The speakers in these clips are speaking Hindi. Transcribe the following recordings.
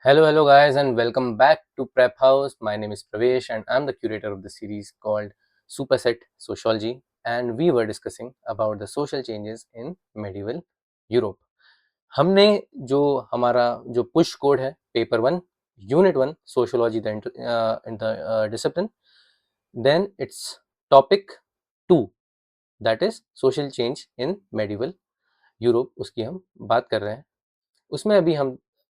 Hello guys, and welcome back to Prep House. My name is Pravesh, and I'm the curator of the series called Superset Sociology. And we were discussing about the social changes in medieval Europe. हमने जो हमारा जो पुश कोड है paper 1 unit 1 sociology in the discipline, then its topic 2 that is social change in medieval Europe, उसकी हम बात कर रहे हैं। उसमें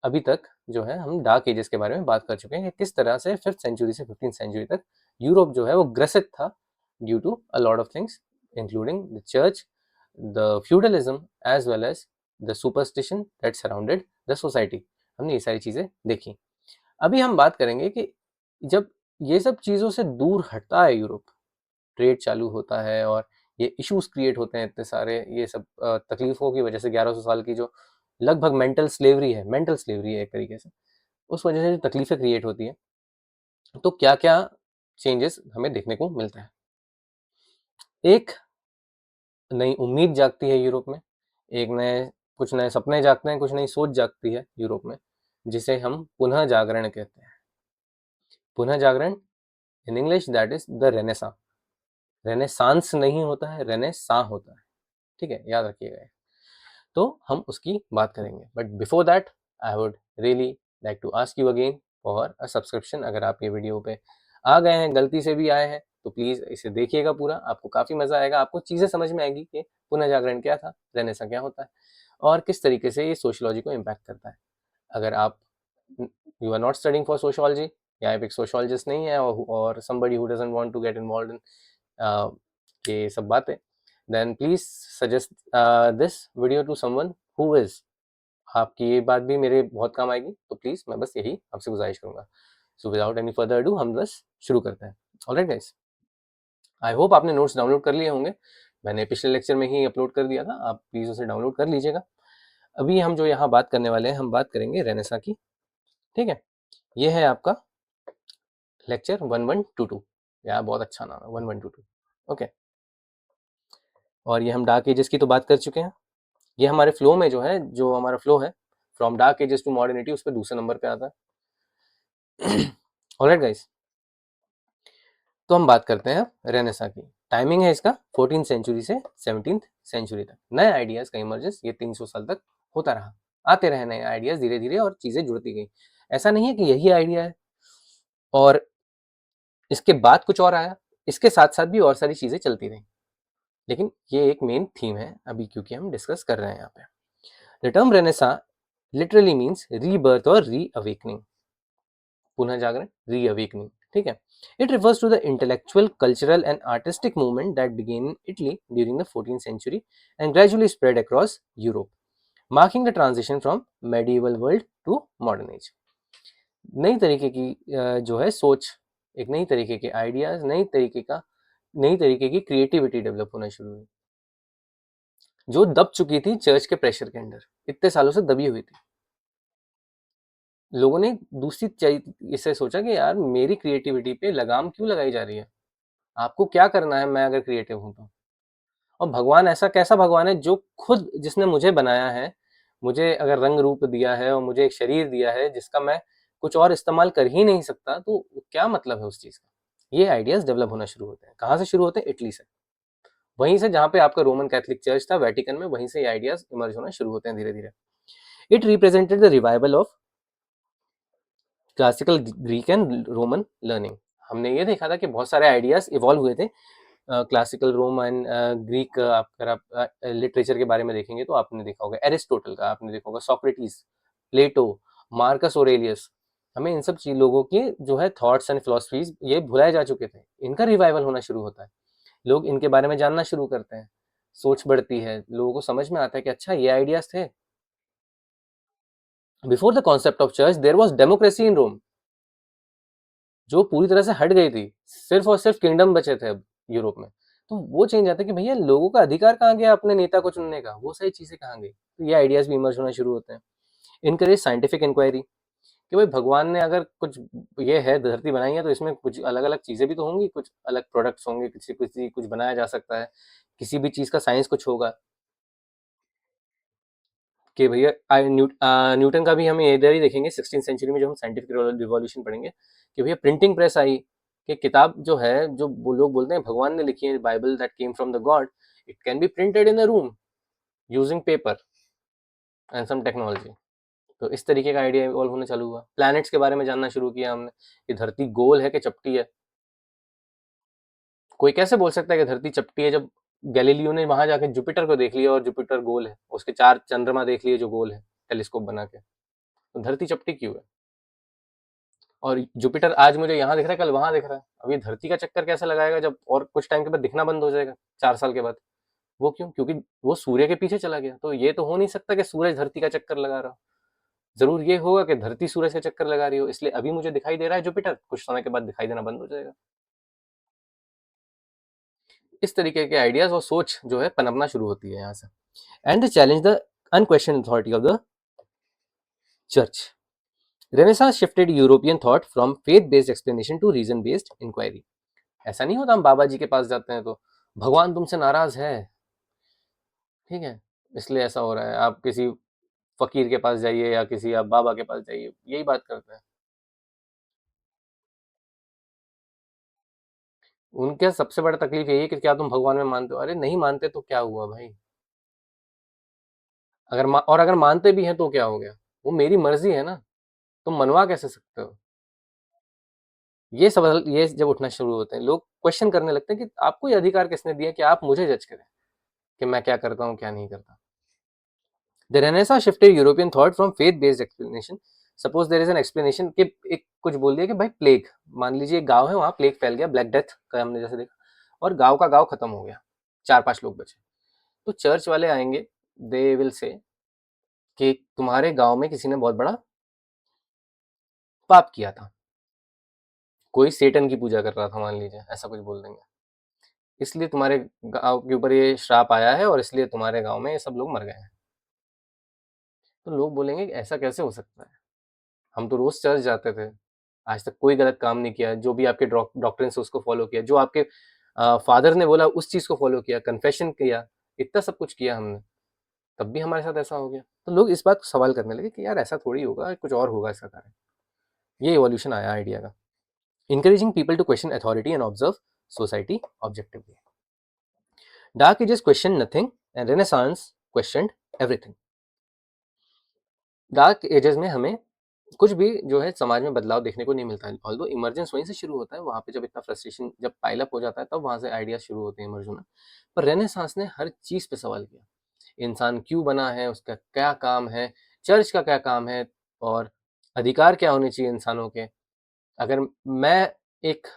अभी तक जो है हम डार्क एजेस के बारे में बात कर चुके हैं कि किस तरह से 5th सेंचुरी से 15th सेंचुरी तक यूरोप जो है वो ग्रसित था due to a lot of things including the church, the feudalism as well as the superstition that surrounded the society. हमने ये सारी चीज़ें देखी। अभी हम बात करेंगे कि जब ये सब चीज़ों से दूर हटता है यूरोप, ट्रेड चालू होता है और ये इश्यूज क्रिएट होते हैं इतने सारे, ये सब तकलीफों की वजह से 1100 साल की जो लगभग मेंटल स्लेवरी है एक तरीके से, उस वजह से जो तकलीफें क्रिएट होती हैं, तो क्या क्या चेंजेस हमें देखने को मिलता है। एक नई उम्मीद जागती है यूरोप में, कुछ नए सपने जागते हैं, कुछ नई सोच जागती है यूरोप में, जिसे हम पुनः जागरण कहते हैं। पुनः जागरण in English that is the renaissance. Renaissance नहीं होता है, रेनेसा होता है। ठीक है, याद रखिएगा। तो हम उसकी बात करेंगे, but before that I would really like to ask you again for a subscription. अगर आप ये वीडियो पे आ गए हैं, गलती से भी आए हैं, तो प्लीज़ इसे देखिएगा पूरा, आपको काफ़ी मज़ा आएगा, आपको चीज़ें समझ में आएगी कि पुनः जागरण क्या था, रेनेसा क्या होता है और किस तरीके से ये सोशियोलॉजी को इम्पैक्ट करता है। अगर आप you are not studying for sociology, या आप एक सोशियोलॉजिस्ट नहीं है और somebody who doesn't want to get involve in ये सब बातें, then please suggest this video to someone who is. आपकी ये बात भी मेरे बहुत काम आएगी, तो प्लीज मैं बस यही आपसे गुजारिश करूंगा। So without any further ado हम बस शुरू करते हैं। ऑलराइट गाइस, आई होप आपने नोट्स डाउनलोड कर लिए होंगे। मैंने पिछले लेक्चर में ही अपलोड कर दिया था, आप प्लीज उसे डाउनलोड कर लीजिएगा। अभी हम जो यहाँ बात करने वाले हैं, हम बात करेंगे रेनेसा की। ठीक है, ये है आपका लेक्चर 1122। यार बहुत अच्छा नाम है, 1122। ओके, और ये हम डार्क एजेस की तो बात कर चुके हैं। ये हमारे फ्लो में जो है, जो हमारा फ्लो है from dark ages to modernity, उस पर दूसरे नंबर पे आता है। ऑलराइट गाइस, तो हम बात करते हैं रेनेसा की। टाइमिंग है इसका 14th सेंचुरी से 17th सेंचुरी तक। नए आइडियाज का इमर्जेंस ये 300 साल तक होता रहा, आते रहे नए आइडियाज धीरे धीरे, और चीजें जुड़ती गई। ऐसा नहीं है कि यही आइडिया है और इसके बाद कुछ और आया, इसके साथ साथ भी और सारी चीजें चलती रही, लेकिन ये एक मेन थीम है अभी, क्योंकि हम डिस्कस कर रहे हैं यहाँ पे। The term renaissance literally means rebirth और रीअवेकनिंग। पुनः जागरण, रीअवेकनिंग, ठीक है। It refers to the intellectual, cultural and artistic movement that began in Italy during the 14th century and gradually spread across Europe, marking the transition from medieval world to modern age. नई तरीके की जो है सोच, एक नई तरीके के आइडियाज, नई तरीके की क्रिएटिविटी डेवलप होना शुरू हुई, जो दब चुकी थी चर्च के प्रेशर के अंडर, इतने सालों से दबी हुई थी। लोगों ने इससे सोचा कि यार मेरी क्रिएटिविटी पे लगाम क्यों लगाई जा रही है, आपको क्या करना है, मैं अगर क्रिएटिव हूं तो। और भगवान ऐसा कैसा भगवान है जो खुद, जिसने मुझे बनाया है, मुझे अगर रंग रूप दिया है और मुझे एक शरीर दिया है जिसका मैं कुछ और इस्तेमाल कर ही नहीं सकता, तो क्या मतलब है उस चीज का। ये आइडियाज डेवलप होना शुरू होते हैं। कहाँ से शुरू होते हैं? इटली से। वहीं से जहाँ पे आपका रोमन कैथोलिक चर्च था, वेटिकन में, वहीं से ये आइडियाज इमर्ज होना शुरू होते हैं धीरे धीरे। It represented the revival of classical Greek and Roman learning. हमने ये देखा था कि बहुत सारे आइडियाज इवॉल्व हुए थे क्लासिकल रोम एंड ग्रीक। अगर आप लिटरेचर के बारे में देखेंगे तो आपने देखा होगा एरिस्टोटल का, आपने देखा होगा सोक्रेटिस, प्लेटो, मार्कस ऑरेलियस। हमें इन सब चीज लोगों के जो है थॉट्स एंड फिलोसफीज ये भुलाए जा चुके थे, इनका रिवाइवल होना शुरू होता है। लोग इनके बारे में जानना शुरू करते हैं, सोच बढ़ती है, लोगों को समझ में आता है कि अच्छा ये आइडियाज थे। Before the concept of church there was democracy in Rome, जो पूरी तरह से हट गई थी। सिर्फ और सिर्फ किंगडम बचे थे अब यूरोप में। तो वो चेंज आता है कि भैया लोगों का अधिकार कहाँ गया अपने नेता को चुनने का, वो सारी चीजें कहाँ गई। तो ये आइडियाज भी इमर्ज होना शुरू होते हैं। इनकरेज साइंटिफिक इंक्वायरी, कि भाई भगवान ने अगर कुछ ये है धरती बनाई है, तो इसमें कुछ अलग अलग चीजें भी तो होंगी, कुछ अलग प्रोडक्ट्स होंगे, किसी किसी कुछ बनाया जा सकता है, किसी भी चीज का साइंस कुछ होगा। कि भैया न्यूटन का भी हमें इधर ही देखेंगे 16th सेंचुरी में, जो हम साइंटिफिक रिवॉल्यूशन पढ़ेंगे कि भैया प्रिंटिंग प्रेस आई, कि किताब जो है, जो वो लोग बोलते हैं भगवान ने लिखी है, Bible that came from the God, it can be printed in a room using paper and some technology. तो इस तरीके का आइडिया इवॉल्व होना चालू हुआ। प्लैनेट्स के बारे में जानना शुरू किया हमने कि धरती गोल है कि चपटी है। कोई कैसे बोल सकता है कि धरती चपटी है, जब गैलीलियो ने वहां जाके जुपिटर को देख लिया और जुपिटर गोल है, उसके 4 चंद्रमा देख लिए जो गोल है टेलीस्कोप बना के, तो धरती चपटी क्यों है? और जुपिटर आज मुझे यहाँ दिख रहा है, कल वहां दिख रहा है। अब ये धरती का चक्कर कैसे लगाएगा जब और कुछ टाइम के बाद दिखना बंद हो जाएगा, 4 साल के बाद? वो क्यों? क्योंकि वो सूर्य के पीछे चला गया। तो ये तो हो नहीं सकता कि सूरज धरती का चक्कर लगा रहा हो। जरूर ये होगा कि धरती सूरज का चक्कर लगा रही हो, इसलिए अभी मुझे दिखाई दे रहा है जुपिटर, कुछ समय के बाद दिखाई देना बंद हो जाएगा। इस तरीके के आइडियाज और सोच जो है पनपना शुरू होती है यहाँ से। And challenge the unquestion authority of the church. Renaissance shifted European thought from faith based explanation to reason based inquiry. ऐसा नहीं होता हम बाबा जी के पास जाते हैं तो भगवान तुमसे नाराज है, ठीक है, इसलिए ऐसा हो रहा है। आप किसी फकीर के पास जाइए या किसी आप बाबा के पास जाइए, यही बात करते हैं। उनके सबसे बड़ा तकलीफ यही है कि क्या तुम भगवान में मानते हो? अरे नहीं मानते तो क्या हुआ भाई? और अगर मानते भी हैं तो क्या हो गया? वो मेरी मर्जी है ना, तुम मनवा कैसे सकते हो? ये सवाल ये जब उठना शुरू होते हैं, लोग क्वेश्चन करने लगते हैं कि आपको ये अधिकार किसने दिया कि आप मुझे जज करें कि मैं क्या करता हूँ क्या नहीं करता। The renaissance shifted European thought from faith based explanation. Suppose there is an explanation कि एक कुछ बोल दिया कि भाई प्लेग, मान लीजिए एक गांव है, वहां प्लेग फैल गया, ब्लैक डेथ का हमने जैसे देखा, और गांव का गांव खत्म हो गया, 4-5 लोग बचे। तो चर्च वाले आएंगे, दे विल से कि तुम्हारे गांव में किसी ने बहुत बड़ा पाप किया था, कोई सेटन की पूजा कर रहा था मान लीजिए, ऐसा कुछ बोल देंगे, इसलिए तुम्हारे गांव के ऊपर ये श्राप आया है और इसलिए तुम्हारे गांव में ये सब लोग मर गए हैं। तो लोग बोलेंगे कि ऐसा कैसे हो सकता है, हम तो रोज चर्च जाते थे, आज तक कोई गलत काम नहीं किया, जो भी आपके डॉक्ट्रिन से उसको फॉलो किया, जो आपके फादर ने बोला उस चीज को फॉलो किया, कन्फेशन किया, इतना सब कुछ किया हमने, तब भी हमारे साथ ऐसा हो गया। तो लोग इस बात को सवाल करने लगे कि यार ऐसा थोड़ी होगा, कुछ और होगा इसका कारण। ये इवोल्यूशन आया आइडिया का। encouraging people to question authority and observe society objectively. Dark Ages questioned nothing and Renaissance questioned everything. Dark ages में हमें कुछ भी जो है समाज में बदलाव देखने को नहीं मिलता है, ऑल्दो इमरजेंस वहीं से शुरू होता है, वहाँ पे जब इतना फ्रस्ट्रेशन जब पाइल अप हो जाता है तब वहाँ से आइडिया शुरू होते हैं इमर्ज होना। पर रेनेसांस ने हर चीज़ पे सवाल किया, इंसान क्यों बना है, उसका क्या काम है, चर्च का क्या काम है, और अधिकार क्या होने चाहिए इंसानों के। अगर मैं एक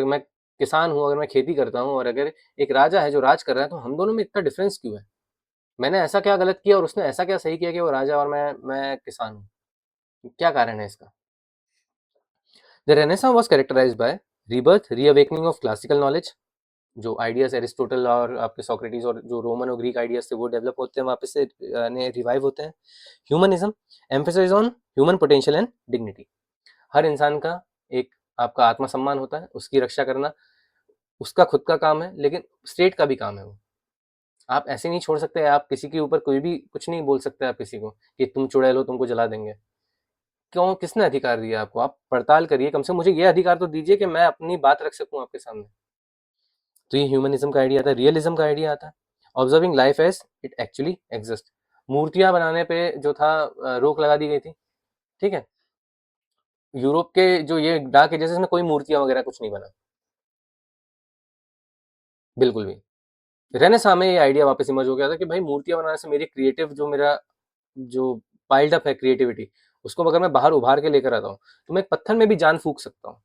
मैं किसान हूँ, अगर मैं खेती करता हूँ और अगर एक राजा है जो राज कर रहा है, तो हम दोनों में इतना डिफरेंस क्यों है? मैंने ऐसा क्या गलत किया और उसने ऐसा क्या सही किया कि वो राजा और मैं किसान हूँ? क्या कारण है इसका? The renaissance was characterize by rebirth reawakening of classical knowledge. जो आइडियाज एरिस्टोटल और आपके सोक्रेटिस और जो रोमन और ग्रीक आइडियाज थे वो डेवलप होते हैं, वापस से रिवाइव होते हैं। Humanism emphasise on human potential and dignity. हर इंसान का एक आपका आत्मसम्मान होता है, उसकी रक्षा करना उसका खुद का काम है, लेकिन स्टेट का भी काम है वो। आप ऐसे नहीं छोड़ सकते, आप किसी के ऊपर कोई भी कुछ नहीं बोल सकते आप किसी को कि तुम चुड़ैल हो तुमको जला देंगे। क्यों? किसने अधिकार दिया आपको? आप पड़ताल करिए, कम से कम मुझे ये अधिकार तो दीजिए कि मैं अपनी बात रख सकूं आपके सामने। तो ये ह्यूमनिज्म का आइडिया आता है। रियलिज्म का आइडिया आता है observing life as it actually exist. मूर्तियां बनाने पे जो था रोक लगा दी गई थी, ठीक है। यूरोप के जो ये डार्क एजेस में कोई मूर्तियां वगैरह कुछ नहीं बना, बिल्कुल भी। रेनेसां में ये आइडिया वापस इमर्ज हो गया था कि भाई मूर्तियां बनाने से मेरी क्रिएटिव जो मेरा जो पाइल्ड अप है क्रिएटिविटी, उसको अगर मैं बाहर उभार के लेकर आता हूँ तो मैं एक पत्थर में भी जान फूक सकता हूँ।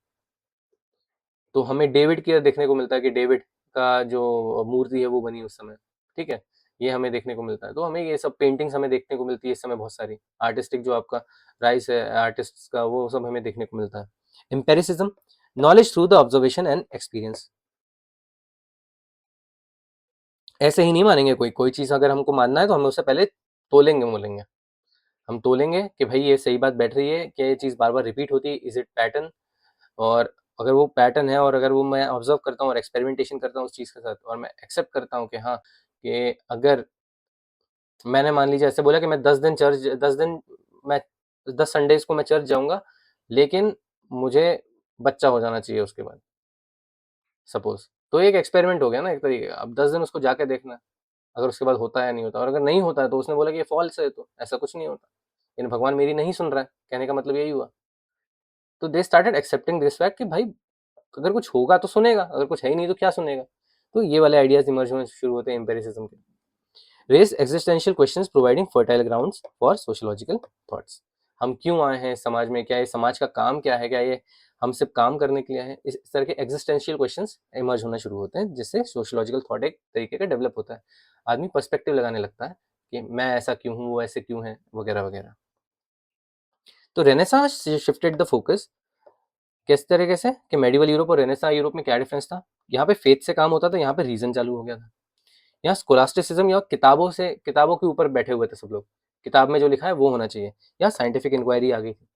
तो हमें डेविड की देखने को मिलता है कि डेविड का जो मूर्ति है वो बनी उस समय, ठीक है, ये हमें देखने को मिलता है। तो हमें ये सब पेंटिंग्स हमें देखने को मिलती है इस समय, बहुत सारी आर्टिस्टिक जो आपका राइस है आर्टिस्ट का, वो सब हमें देखने को मिलता है। Empiricism knowledge through the observation and experience. ऐसे ही नहीं मानेंगे, कोई कोई चीज़ अगर हमको मानना है तो हम उससे पहले तोलेंगे मोलेंगे, हम तोलेंगे कि भाई ये सही बात बैठ रही है, क्या ये चीज़ बार बार रिपीट होती है, इज इट पैटर्न। और अगर वो पैटर्न है और अगर वो मैं ऑब्जर्व करता हूँ और एक्सपेरिमेंटेशन करता हूँ उस चीज़ के साथ और मैं एक्सेप्ट करता हूँ कि हाँ, कि अगर मैंने मान लीजिए ऐसे बोला कि मैं 10 दिन मैं 10 संडेज को मैं चर्च जाऊंगा, लेकिन मुझे बच्चा हो जाना चाहिए उसके बाद, सपोज। तो एक एक्सपेरिमेंट हो गया ना एक तरीके का। अब 10 दिन उसको जाके देखना है, अगर उसके बाद होता है या नहीं होता, और अगर नहीं होता है तो उसने बोला कि ये फॉल्स है, तो ऐसा कुछ नहीं होता, लेकिन भगवान मेरी नहीं सुन रहा है, कहने का मतलब यही हुआ। तो they started accepting this fact कि भाई अगर कुछ होगा तो सुनेगा, अगर कुछ है ही नहीं तो क्या सुनेगा। तो ये वाले आइडियाज इमर्ज होने शुरू होते हैं एम्पेरिसिज्म के। Raise existential questions providing fertile grounds for sociological thoughts. हम क्यों आए हैं समाज में, क्या ये समाज का काम क्या है, क्या ये हम सिर्फ काम करने के लिए है, इस तरह के एग्जिस्टेंशियल क्वेश्चंस इमर्ज होना शुरू होते हैं, जिससे सोशियोलॉजिकल थॉट एक तरीके का डेवलप होता है। आदमी पर्सपेक्टिव लगाने लगता है कि मैं ऐसा क्यों हूँ, वो ऐसे क्यों है, वगैरह वगैरह। तो रेनेसांस शिफ्टेड द फोकस किस तरीके से कि मेडिवल यूरोप और रेनेसां यूरोप में क्या डिफरेंस था। यहाँ पे फेथ से काम होता था, यहाँ पे रीजन चालू हो गया था। यहाँ स्कोलास्टिसिज्म या किताबों के ऊपर बैठे हुए थे सब लोग, किताब में जो लिखा है वो होना चाहिए। यहाँ साइंटिफिक इंक्वायरी आ गई थी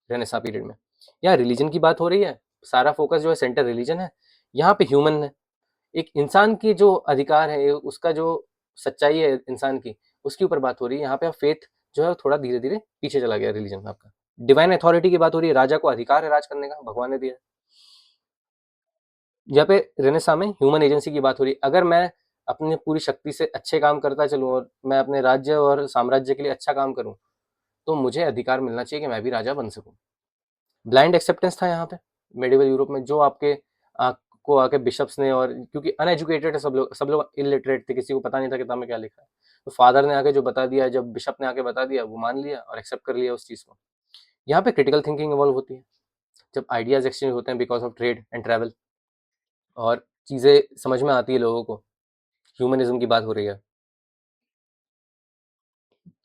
रेनेसां पीरियड में। यहाँ रिलीजन की बात हो रही है, सारा फोकस जो है सेंटर रिलीजन है। यहाँ पे ह्यूमन है, एक इंसान की जो अधिकार है, उसका जो सच्चाई है इंसान की, उसके ऊपर बात हो रही है। यहाँ पे फेथ जो है थोड़ा धीरे धीरे पीछे चला गया रिलीजन आपका। डिवाइन अथॉरिटी की बात हो रही है, राजा को अधिकार है राज करने का, भगवान ने दिया है। यहाँ पे रेनेसां में ह्यूमन एजेंसी की बात हो रही है। अगर मैं अपनी पूरी शक्ति से अच्छे काम करता चलूँ और मैं अपने राज्य और साम्राज्य के लिए अच्छा काम करूँ, तो मुझे अधिकार मिलना चाहिए कि मैं भी राजा बन सकूँ। ब्लाइंड एक्सेप्टेंस था यहाँ पे मेडिवल यूरोप में, जो आपके को आके बिशप्स ने, और क्योंकि अनएजुकेटेड है सब लोग इलिटरेट थे, किसी को पता नहीं था किताब में क्या लिखा है। तो फादर ने आके जो बता दिया, जब बिशप ने आके बता दिया, वो मान लिया और एक्सेप्ट कर लिया उस चीज़ को। यहाँ पे क्रिटिकल थिंकिंग इवॉल्व होती है, जब आइडियाज एक्सचेंज होते हैं because of trade and travel, और चीज़ें समझ में आती है लोगों को। ह्यूमनिज्म की बात हो रही है,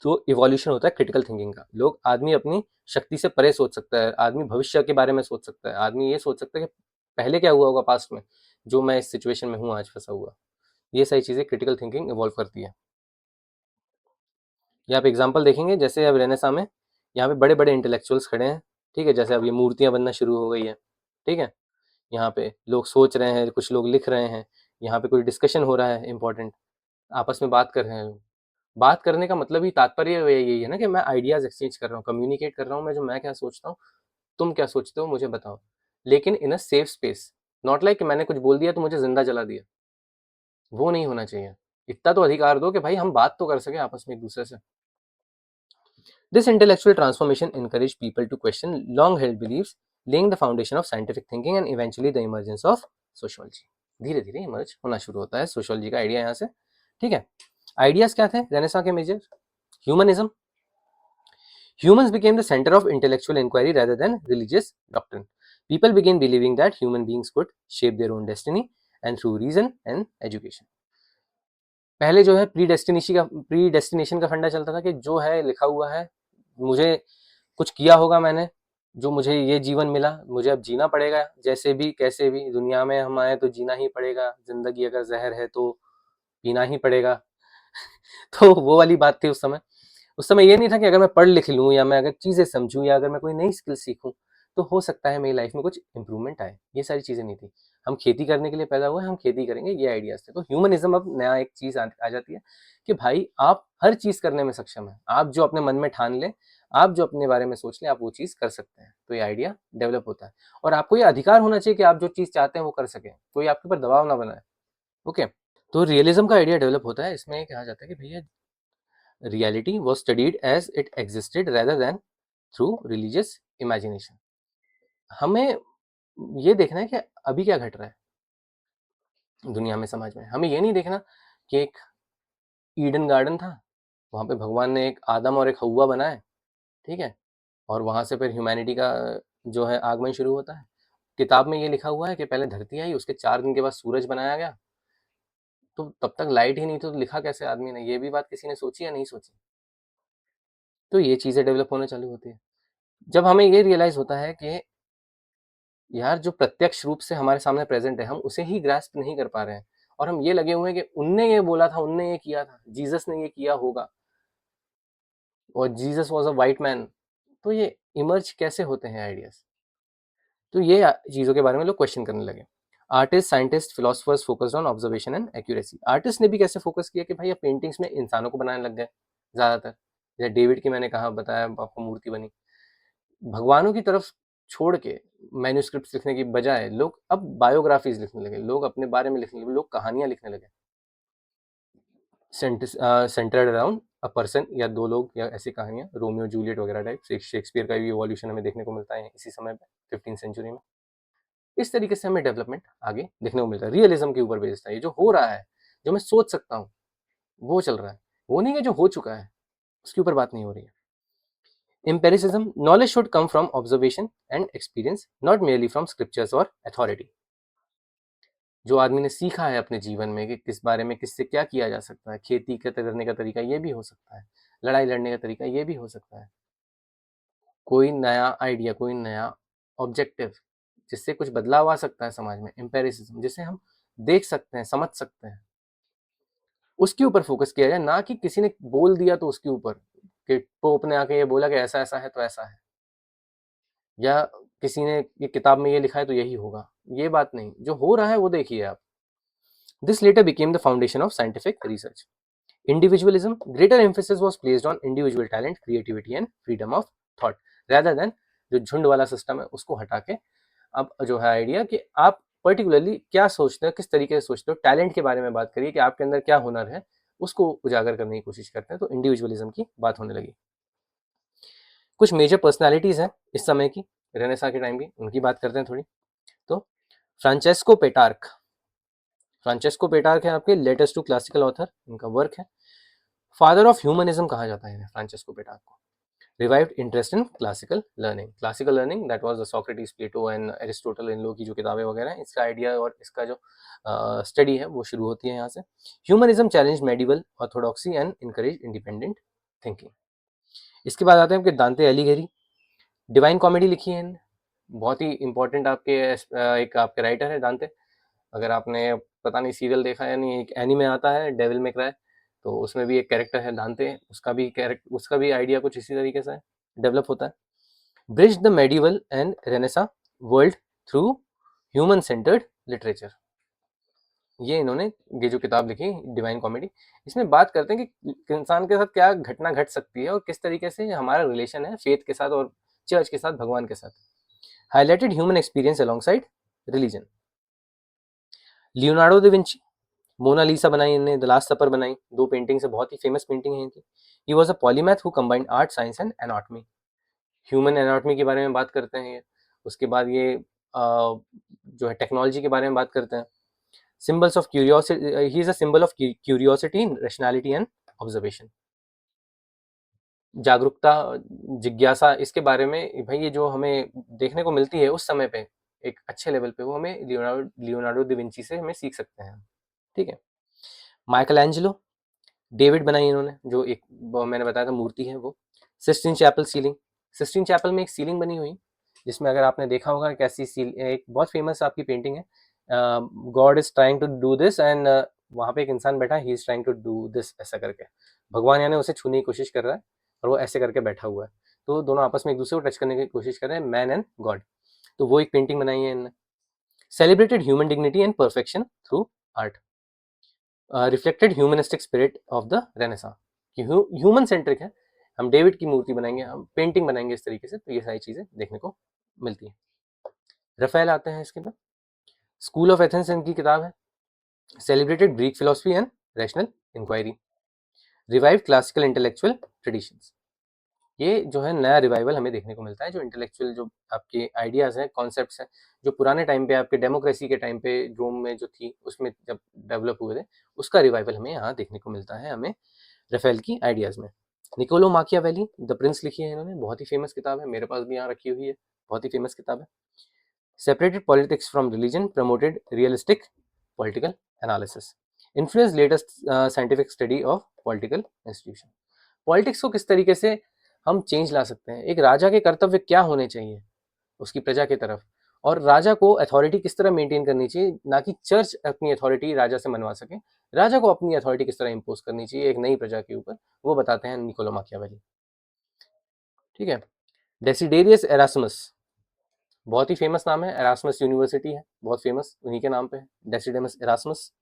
तो इवोल्यूशन होता है क्रिटिकल थिंकिंग का। लोग आदमी अपनी शक्ति से परे सोच सकता है, आदमी भविष्य के बारे में सोच सकता है, आदमी ये सोच सकता है कि पहले क्या हुआ होगा पास्ट में, जो मैं इस सिचुएशन में हूँ आज फंसा हुआ। ये सारी चीज़ें क्रिटिकल थिंकिंग इवॉल्व करती है। यहाँ पे एग्जाम्पल देखेंगे, जैसे अब रेनेसां में यहाँ पे बड़े बड़े इंटेलेक्चुअल्स खड़े हैं, ठीक है, जैसे अब ये मूर्तियाँ बनना शुरू हो गई है, ठीक है। यहाँ पे लोग सोच रहे हैं, कुछ लोग लिख रहे हैं, यहाँ पे कोई डिस्कशन हो रहा है इंपॉर्टेंट, आपस में बात कर रहे हैं लोग। बात करने का मतलब ही तात्पर्य यही है ना कि मैं आइडियाज एक्सचेंज कर रहा हूँ, कम्युनिकेट कर रहा हूँ, मैं जो मैं क्या सोचता हूँ, तुम क्या सोचते हो मुझे बताओ, लेकिन in a safe space. Not like कि मैंने कुछ बोल दिया तो मुझे जिंदा जला दिया, वो नहीं होना चाहिए। इतना तो अधिकार दो कि भाई हम बात तो कर सके आपस में एक दूसरे से। This intellectual transformation encouraged people to question long held beliefs, laying the foundation of scientific thinking and eventually the emergence of sociology। धीरे धीरे इमर्ज होना शुरू होता है सोशियोलॉजी का आइडिया यहाँ से, ठीक है। आइडियाज क्या थे रेनेसां के major? Humanism. Humans became the center of intellectual inquiry rather than religious doctrine. People began believing that human beings could shape their own destiny and through reason and education. पहले जो है प्री डेस्टिनेशन का फंडा चलता था कि जो है लिखा हुआ है, मुझे कुछ किया होगा मैंने, जो मुझे ये जीवन मिला, मुझे अब जीना पड़ेगा, जैसे भी कैसे भी दुनिया में हम आए तो जीना ही पड़ेगा, जिंदगी अगर जहर है तो पीना ही पड़ेगा। तो वो वाली बात थी उस समय। उस समय ये नहीं था कि अगर मैं पढ़ लिख लूँ या मैं अगर चीज़ें समझूँ या अगर मैं कोई नई स्किल सीखूँ तो हो सकता है मेरी लाइफ में कुछ इंप्रूवमेंट आए, ये सारी चीज़ें नहीं थी। हम खेती करने के लिए पैदा हुए, हम खेती करेंगे, ये आइडियाज थे। तो ह्यूमनिज्म अब नया एक चीज़ आ जाती है कि भाई आप हर चीज़ करने में सक्षम है, आप जो अपने मन में ठान लें, आप जो अपने बारे में सोच लें, आप वो चीज़ कर सकते हैं। तो ये आइडिया डेवलप होता है, और आपको ये अधिकार होना चाहिए कि आप जो चीज़ चाहते हैं वो कर सकें, कोई आपके ऊपर दबाव ना बनाए। ओके। तो रियलिज्म का आइडिया डेवलप होता है, इसमें कहा जाता है कि भैया reality was studied as it existed rather than through religious imagination। हमें ये देखना है कि अभी क्या घट रहा है दुनिया में, समाज में। हमें ये नहीं देखना कि एक ईडन गार्डन था, वहाँ पे भगवान ने एक आदम और एक हव्वा बनाए, ठीक है, और वहाँ से फिर ह्यूमैनिटी का जो है आगमन शुरू होता है। किताब में ये लिखा हुआ है कि पहले धरती आई, उसके 4 दिन के बाद सूरज बनाया गया, तो तब तक लाइट ही नहीं थी, तो लिखा कैसे आदमी ने? ये भी बात किसी ने सोची या नहीं सोची? तो ये चीज़ें डेवलप होना चालू होती है जब हमें ये रियलाइज होता है कि यार जो प्रत्यक्ष रूप से हमारे सामने प्रेजेंट है, हम उसे ही ग्रास्प नहीं कर पा रहे हैं, और हम ये लगे हुए हैं कि उनने ये बोला था, उनने ये किया था, जीसस ने ये किया होगा, और Jesus was a white man. तो ये इमर्ज कैसे होते हैं आइडियाज? तो ये चीज़ों के बारे में लोग क्वेश्चन करने लगे। Artist, scientist, philosophers focused on observation and accuracy. Artist ने भी कैसे फोकस किया कि भाई अब पेंटिंग्स में इंसानों को बनाने लग गए ज़्यादातर। जैसे डेविड की मैंने कहा बताया आपको मूर्ति बनी। भगवानों की तरफ छोड़ के मैन्युस्क्रिप्ट्स लिखने की बजाय लोग अब बायोग्राफीज लिखने लगे, लोग अपने बारे में लिखने लगे, लोग कहानियां लिखने लगे सेंटर्ड अराउंड अ पर्सन या दो लोग या ऐसी कहानियां, रोमियो जूलियट वगैरह टाइप। शेक्सपियर का भी इवोल्यूशन हमें देखने को मिलता है इसी समय पे 15th सेंचुरी में। इस तरीके से हमें डेवलपमेंट आगे देखने को मिलता है। रियलिज्म के ऊपर बेस्ड है, ये जो हो रहा है, जो मैं सोच सकता हूँ वो चल रहा है, वो नहीं है जो हो चुका है उसके ऊपर बात नहीं हो रही है। Empiricism, knowledge should come from observation and experience, not merely from scriptures or authority. जो आदमी ने सीखा है अपने जीवन में कि किस बारे में किससे क्या किया जा सकता है, खेती करने का तरीका ये भी हो सकता है, लड़ाई लड़ने का तरीका ये भी हो सकता है, कोई नया आइडिया, कोई नया ऑब्जेक्टिव जिससे कुछ बदलाव आ सकता है समाज में, एम्पेरिसिज्म जिसे हम देख सकते हैं, समझ सकते हैं, उसके ऊपर फोकस किया जाए, ना कि किसी ने बोल दिया तो उसके ऊपर कि पोप ने आके ये बोला कि ऐसा ऐसा है तो ऐसा है, या किसी ने ये किताब में ये लिखा है तो यही होगा। ये बात नहीं, जो हो रहा है वो देखिए आप। This letter became the foundation of scientific research. Individualism, greater emphasis was placed on individual talent, creativity and freedom of thought rather than जो झुंड वाला सिस्टम है उसको हटा के अब जो है आइडिया कि आप पर्टिकुलरली क्या सोचते हो, किस तरीके से सोचते हो, टैलेंट के बारे में बात करिए कि आपके अंदर क्या हुनर है, उसको उजागर करने की कोशिश करते हैं। तो इंडिविजुअलिज्म की बात होने लगी। कुछ मेजर पर्सनालिटीज हैं इस समय की, रेनेसा के टाइम की, उनकी बात करते हैं थोड़ी। तो फ्रांचेस्को पेटार्क, फ्रांचेस्को पेटार्क है आपके लेटेस्ट टू क्लासिकल ऑथर, इनका वर्क है। फादर ऑफ ह्यूमनिज्म कहा जाता है फ्रांचेस्को पेटार्क को। Revived interest in classical learning, classical learning that was the Socrates, Plato and Aristotle, इन लोगों की जो किताबें वगैरह हैं, इसका आइडिया और इसका जो स्टडी है वो शुरू होती है यहाँ से। Humanism challenge medieval orthodoxy and encourage independent thinking. इसके बाद आते हैं आपके दांते एलिगेरी, डिवाइन कॉमेडी लिखी है इन्होंने, बहुत ही इंपॉर्टेंट आपके एक आपके राइटर है दांते। अगर आपने पता नहीं सीरियल देखा या नहीं, एक एनीमे आता है डेविल मे क्राई, तो उसमें भी एक कैरेक्टर है दांते, उसका भी आइडिया कुछ इसी तरीके से डेवलप होता है। Bridge the medieval and Renaissance world through human centred literature, ये इन्होंने ये जो किताब लिखी डिवाइन कॉमेडी, इसमें बात करते हैं कि इंसान के साथ क्या घटना घट सकती है और किस तरीके से हमारा रिलेशन है फेथ के साथ और चर्च के साथ, भगवान के साथ। Highlighted human experience alongside religion. Leonardo da Vinci, Mona Lisa बनाई इन्होंने, द लास्ट सपर बनाई, दो पेंटिंग से बहुत ही फेमस पेंटिंग है इनकी। He was a polymath who combined art, science and anatomy, human anatomy के बारे में बात करते हैं ये। उसके बाद ये जो है टेक्नोलॉजी के बारे में बात करते हैं। Symbols of curiosity, he is a symbol of curiosity, rationality and observation. जागरूकता, जिज्ञासा, इसके बारे में भाई ये जो हमें देखने को मिलती है उस समय पे एक अच्छे लेवल पे, वो हमें लियोनार्डो दा विंची से हमें सीख सकते हैं। ठीक है। माइकल एंजेलो, डेविड बनाई इन्होंने, जो एक मैंने बताया था मूर्ति है वो। Sistine chapel ceiling, Sistine chapel में एक सीलिंग बनी हुई जिसमें अगर आपने देखा होगा कैसी एक बहुत फेमस आपकी पेंटिंग है, God is trying to do this and वहाँ पे एक इंसान बैठा है, he is trying to do this, ऐसा करके भगवान यानी उसे छूने की कोशिश कर रहा है और वो ऐसे करके बैठा हुआ है, तो दोनों आपस में एक दूसरे को टच करने की कोशिश कर रहे हैं, मैन एंड गॉड। तो वो एक पेंटिंग बनाई है इन्होंने। Celebrated human dignity and perfection through art, reflected humanistic spirit of the Renaissance, कि ह्यूमन सेंट्रिक है, हम डेविड की मूर्ति बनाएंगे, हम पेंटिंग बनाएंगे इस तरीके से, तो ये सारी चीजें देखने को मिलती है। रफेल आते हैं इसके बाद, स्कूल ऑफ एथेंस इनकी किताब है। Celebrated Greek philosophy and rational inquiry, revive classical intellectual traditions. ये जो है नया रिवाइवल हमें देखने को मिलता है, जो इंटेलेक्चुअल जो आपके आइडियाज हैं, कॉन्सेप्ट्स हैं, जो पुराने टाइम पे आपके डेमोक्रेसी के टाइम पे रोम में जो थी उसमें जब डेवलप हुए थे, उसका रिवाइवल हमें यहाँ देखने को मिलता है, हमें रफेल की आइडियाज में। निकोलो माकियावेली, द प्रिंस लिखी है इन्होंने, बहुत ही फेमस किताब है, मेरे पास भी यहाँ रखी हुई है, बहुत ही फेमस किताब है। Separated politics from religion, promoted realistic political analysis, influence latest scientific study of political institution. Politics को किस तरीके से हम चेंज ला सकते हैं, एक राजा के कर्तव्य क्या होने चाहिए उसकी प्रजा की तरफ, और राजा को अथॉरिटी किस तरह मेंटेन करनी चाहिए, ना कि चर्च अपनी अथॉरिटी राजा से मनवा सके, राजा को अपनी अथॉरिटी किस तरह इंपोज करनी चाहिए एक नई प्रजा के ऊपर, वो बताते हैं निकोलो माकियावेली। ठीक है। डेसिडेरियस एरास्मस, बहुत ही फेमस नाम है, एरास्मस यूनिवर्सिटी है, बहुत फेमस, उन्हीं के नाम पे है, Desiderius Erasmus.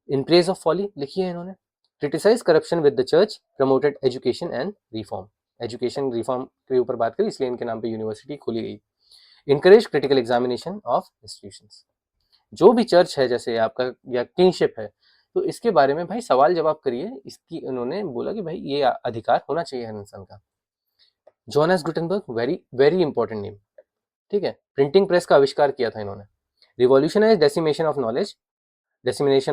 In praise of folly लिखी है इन्होंने, criticise corruption with the church, promoted education and reform. Education reform के ऊपर बात करी, इसलिए इनके नाम पे यूनिवर्सिटी खोली गई। Encourage critical examination of institutions. जो भी चर्च है जैसे आपका या किंगशिप है, तो इसके बारे में भाई सवाल जवाब करिए, इसकी उन्होंने बोला कि भाई ये अधिकार होना चाहिए हर इंसान का। Jonas Gutenberg, very very important name, ठीक है, प्रिंटिंग प्रेस का आविष्कार किया था इन्होंने। Revolutionise dissemination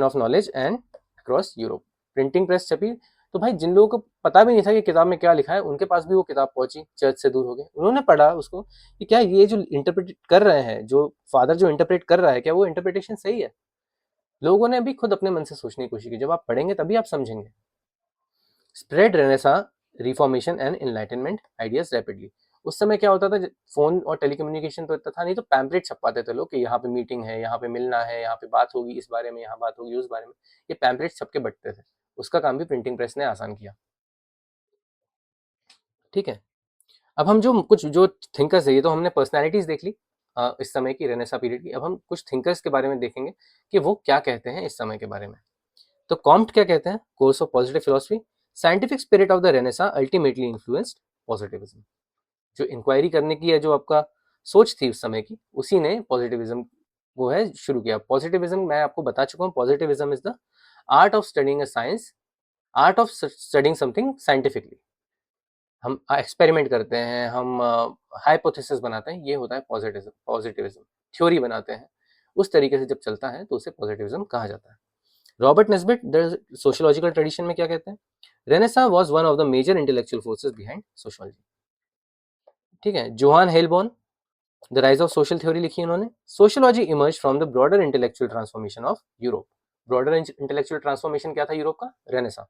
of knowledge and across Europe. Printing press छपी तो भाई जिन लोगों को पता भी नहीं था कि किताब में क्या लिखा है, उनके पास भी वो किताब पहुंची, चर्च से दूर हो गए, उन्होंने पढ़ा उसको कि क्या ये जो इंटरप्रेट कर रहे हैं, जो फादर जो इंटरप्रेट कर रहा है, क्या वो इंटरप्रिटेशन सही है। लोगों ने भी खुद अपने मन से सोचने की कोशिश की, जब आप पढ़ेंगे तभी आप समझेंगे। Spread Renaissance, reformation and enlightenment ideas rapidly. उस समय क्या होता था, फोन और टेलीकम्युनिकेशन तो इतना था नहीं, तो पैम्पलेट छपवाते थे लोग कि यहाँ पे मीटिंग है, यहाँ पे मिलना है, यहाँ पे बात होगी इस बारे में, यहाँ बात होगी उस बारे में, ये पैम्पलेट छप के बंटते थे। उसका काम भी प्रिंटिंग प्रेस ने आसान किया, ठीक है। अब हम जो कुछ जो थिंकर्स है, ये तो हमने पर्सनैलिटीज देख ली इस समय की रेनेसा पीरियड की। अब हम कुछ थिंकर्स के बारे में देखेंगे कि वो क्या कहते हैं इस समय के बारे में। तो कॉम्ट क्या कहते हैं, course of positive philosophy, scientific spirit of the Renaissance ultimately influenced positivism. जो इंक्वायरी करने की है, जो आपका सोच थी उस समय की, उसी ने पॉजिटिविज्म वो है शुरू किया। पॉजिटिविज्म मैं आपको बता चुका हूँ, positivism is the art of studying a science, art of studying something scientifically. हम एक्सपेरिमेंट करते हैं, हम हाइपोथेसिस बनाते हैं, ये होता है पॉजिटिविज्म। पॉजिटिविज्म थ्योरी बनाते हैं, उस तरीके से जब चलता है तो उसे पॉजिटिविज्म कहा जाता है। Robert Nisbet the sociological tradition में क्या कहते हैं, renaissance was one of the major intellectual forces behind sociology, ठीक है। Johan Heilbron, the rise of social theory लिखी इन्होंने। Sociology emerge from the broader intellectual transformation of Europe. Broader intellectual transformation क्या था यूरोप का, रेनेसा,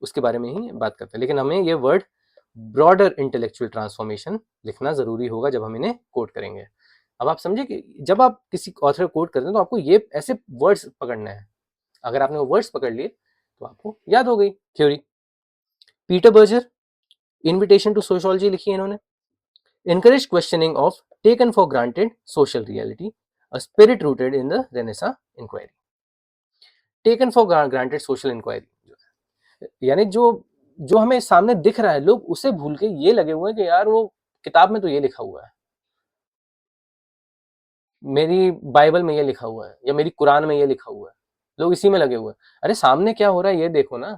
उसके बारे में ही बात करते हैं। लेकिन हमें ये वर्ड ब्रॉडर इंटेलेक्चुअल ट्रांसफॉर्मेशन लिखना जरूरी होगा जब हम इन्हें कोट करेंगे। अब आप समझे कि जब आप किसी ऑथर को कोट करते हैं तो आपको ये ऐसे वर्ड्स पकड़ने हैं, अगर आपने वो वर्ड्स पकड़ लिए तो आपको याद हो गई theory. Peter Berger, invitation to sociology लिखी है इन्होंने। encourage questioning of taken for granted social reality, a spirit rooted in the Renaissance inquiry. taken for granted social inquiry, यानी जो जो हमें सामने दिख रहा है, लोग उसे भूल के ये लगे हुए हैं कि यार वो किताब में तो ये लिखा हुआ है, मेरी बाइबल में ये लिखा हुआ है, या मेरी कुरान में ये लिखा हुआ है, लोग इसी में लगे हुए हैं। अरे सामने क्या हो रहा है ये देखो ना,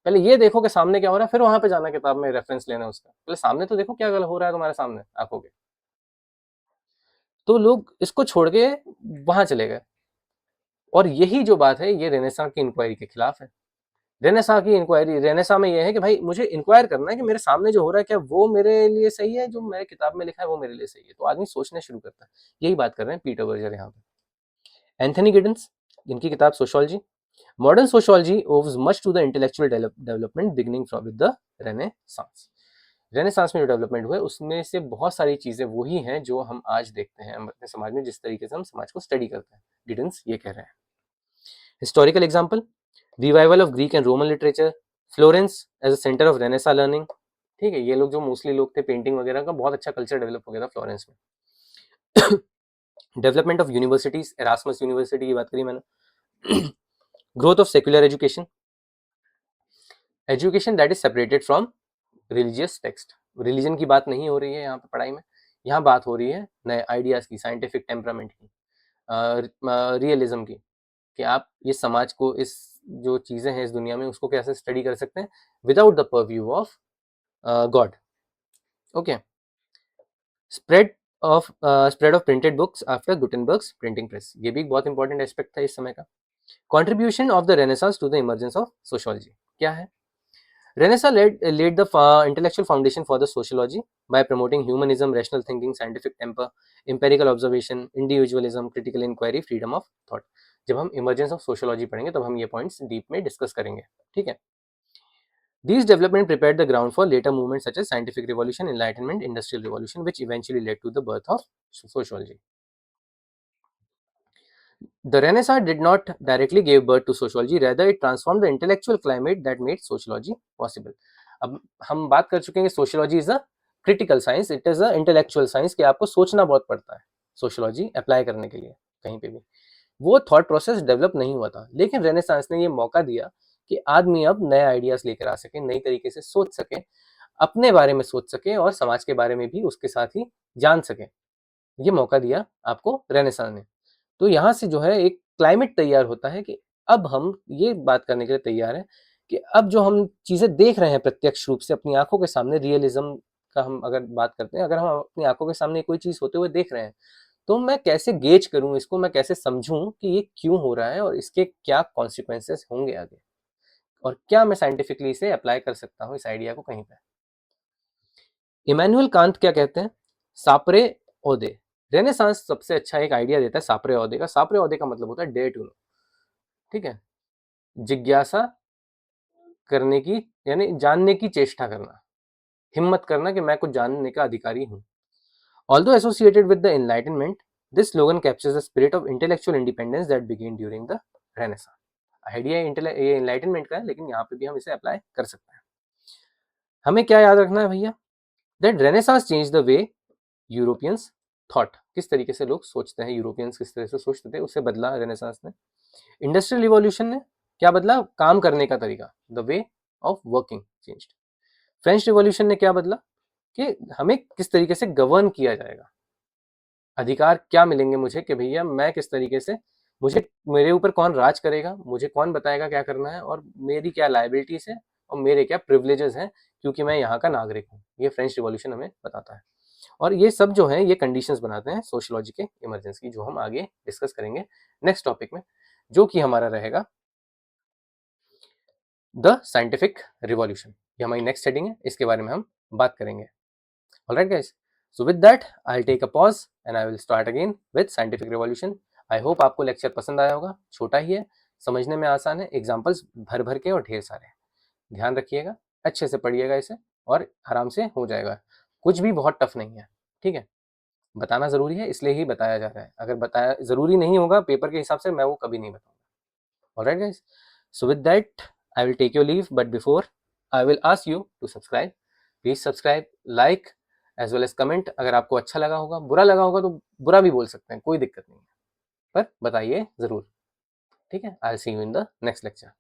पहले ये देखो कि सामने क्या हो रहा है, फिर वहां पे जाना किताब में रेफरेंस लेना उसका, पहले सामने तो देखो क्या गलत हो रहा है तुम्हारे सामने आंखों के। तो लोग इसको छोड़ के वहां चले गए, और यही जो बात है ये रेनेसा की इंक्वायरी के खिलाफ है। रेनेसा की इंक्वायरी, रेनेसा में ये है कि भाई मुझे इंक्वायर करना है कि मेरे सामने जो हो रहा है क्या वो मेरे लिए सही है, जो मेरे किताब में लिखा है वो मेरे लिए सही है। तो आदमी सोचना शुरू करता है, यही बात कर रहे हैं पीटर बर्जर यहाँ पे। एंथनी गिडन्स, इनकी किताब sociology, modern sociology owes much to the intellectual development beginning from with the Renaissance. Renaissance में जो डेवलपमेंट हुआ है उसमें से बहुत सारी चीजें वही हैं जो हम आज देखते हैं अपने समाज में, जिस तरीके से हम समाज को स्टडी करते हैं, गिडन्स ये कह रहे हैं। Historical example, revival of Greek and Roman literature, Florence as a centre of renaissance learning, ठीक है। ये लोग जो मोस्टली लोग थे, पेंटिंग वगैरह का बहुत अच्छा कल्चर डेवलप हो गया था फ्लोरेंस में। Development of universities, Erasmus university की बात करी मैंने। Growth of secular education, education that is separated from religious text. Religion की बात नहीं हो रही है यहाँ पे पढ़ाई में, यहाँ बात हो रही है नए आइडियाज की, साइंटिफिक टेम्परामेंट की, रियलिज्म की, कि आप ये समाज को, इस जो चीजें हैं इस दुनिया में उसको कैसे स्टडी कर सकते हैं without the purview of God. Okay. Spread of printed books after Gutenberg's printing press, ये भी एक बहुत इंपॉर्टेंट एस्पेक्ट था इस समय का। Contribution of the Renaissance to the emergence of sociology, क्या है, Renaissance laid the intellectual foundation for the sociology by promoting humanism, rational thinking, scientific temper, empirical observation, individualism, critical inquiry, freedom of thought। जब हम इमर्जेंस ऑफ सोशियोलॉजी पढ़ेंगे तब हम ये पॉइंट्स डीप में डिस्कस करेंगे, ठीक है। These development prepared the ground for later movements such as scientific revolution, enlightenment, industrial revolution, which eventually led to the birth of sociology. The Renaissance did not directly give birth to sociology, rather it transformed the intellectual climate that made sociology possible. अब हम बात कर चुके हैं कि sociology is a critical science, it is a intellectual science कि आपको सोचना बहुत पड़ता है सोशियोलॉजी अप्लाई करने के लिए कहीं पे भी। वो थॉट प्रोसेस डेवलप नहीं हुआ था, लेकिन रेनेसांस ने ये मौका दिया कि आदमी अब नए आइडियाज लेकर आ सके, नई तरीके से सोच सके, अपने बारे में सोच सके और समाज के बारे में भी उसके साथ ही जान सके। ये मौका दिया आपको रेनेसांस ने। तो यहाँ से जो है एक क्लाइमेट तैयार होता है कि अब हम ये बात करने के लिए तैयार हैं कि अब जो हम चीज़ें देख रहे हैं प्रत्यक्ष रूप से अपनी आंखों के सामने, रियलिज्म का हम अगर बात करते हैं, अगर हम अपनी आंखों के सामने कोई चीज़ होते हुए देख रहे हैं, तो मैं कैसे गेज करूँ इसको, मैं कैसे समझूँ कि ये क्यों हो रहा है और इसके क्या कॉन्सिक्वेंसेस होंगे आगे, और क्या मैं साइंटिफिकली इसे अप्लाई कर सकता हूँ इस आइडिया को कहीं पे। इमैनुअल कांत क्या कहते हैं? सापरे ओदे। रेनेसांस सबसे अच्छा एक आइडिया देता है सापरे ओदे का। सापरे ओदे का मतलब होता है डेयर टू नो, ठीक है, जिज्ञासा करने की, यानी जानने की चेष्टा करना, हिम्मत करना कि मैं कुछ जानने का अधिकारी हूँ। Although associated with the Enlightenment, this slogan captures the spirit of intellectual independence that began during the Renaissance. Idea ये एनलाइटनमेंट का है, लेकिन यहाँ पे भी हम इसे अप्लाई कर सकते हैं। हमें क्या याद रखना है भैया? That renaissance change the way Europeans thought. किस तरीके से लोग सोचते हैं, यूरोपियंस किस तरह से सोचते थे, उसे बदला रेनेसांस ने। इंडस्ट्रियल रिवॉल्यूशन ने क्या बदला? काम करने का तरीका, the way of working changed. French revolution ने क्या बदला कि हमें किस तरीके से गवर्न किया जाएगा, अधिकार क्या मिलेंगे मुझे कि भैया मैं किस तरीके से, मुझे मेरे ऊपर कौन राज करेगा, मुझे कौन बताएगा क्या करना है, और मेरी क्या लायबिलिटीज है और मेरे क्या प्रिविलेजेस हैं, क्योंकि मैं यहाँ का नागरिक हूँ। ये फ्रेंच रिवॉल्यूशन हमें बताता है। और ये सब जो है ये कंडीशंस बनाते हैं सोशियोलॉजी के इमरजेंस की, जो हम आगे डिस्कस करेंगे नेक्स्ट टॉपिक में, जो कि हमारा रहेगा द साइंटिफिक रिवॉल्यूशन। ये हमारी नेक्स्ट हेडिंग है, इसके बारे में हम बात करेंगे। Alright guys, so with that I'll take a pause and I will start again with scientific revolution. I hope आपको लेक्चर पसंद आया होगा। छोटा ही है, समझने में आसान है, एग्जाम्पल्स भर भर के और ढेर सारे हैं। ध्यान रखिएगा, अच्छे से पढ़िएगा इसे और आराम से हो जाएगा। कुछ भी बहुत टफ नहीं है, ठीक है। बताना ज़रूरी है, इसलिए ही बताया जा रहा है। अगर बताया ज़रूरी नहीं होगा पेपर के हिसाब से, मैं वो कभी नहीं बताऊँगा। Alright guys, so with that I will take your leave, but before I will ask you to subscribe. Please subscribe, like as well as comment. अगर आपको अच्छा लगा होगा, बुरा लगा होगा तो बुरा भी बोल सकते हैं, कोई दिक्कत नहीं है, पर बताइए ज़रूर, ठीक है। I will see you in the next lecture.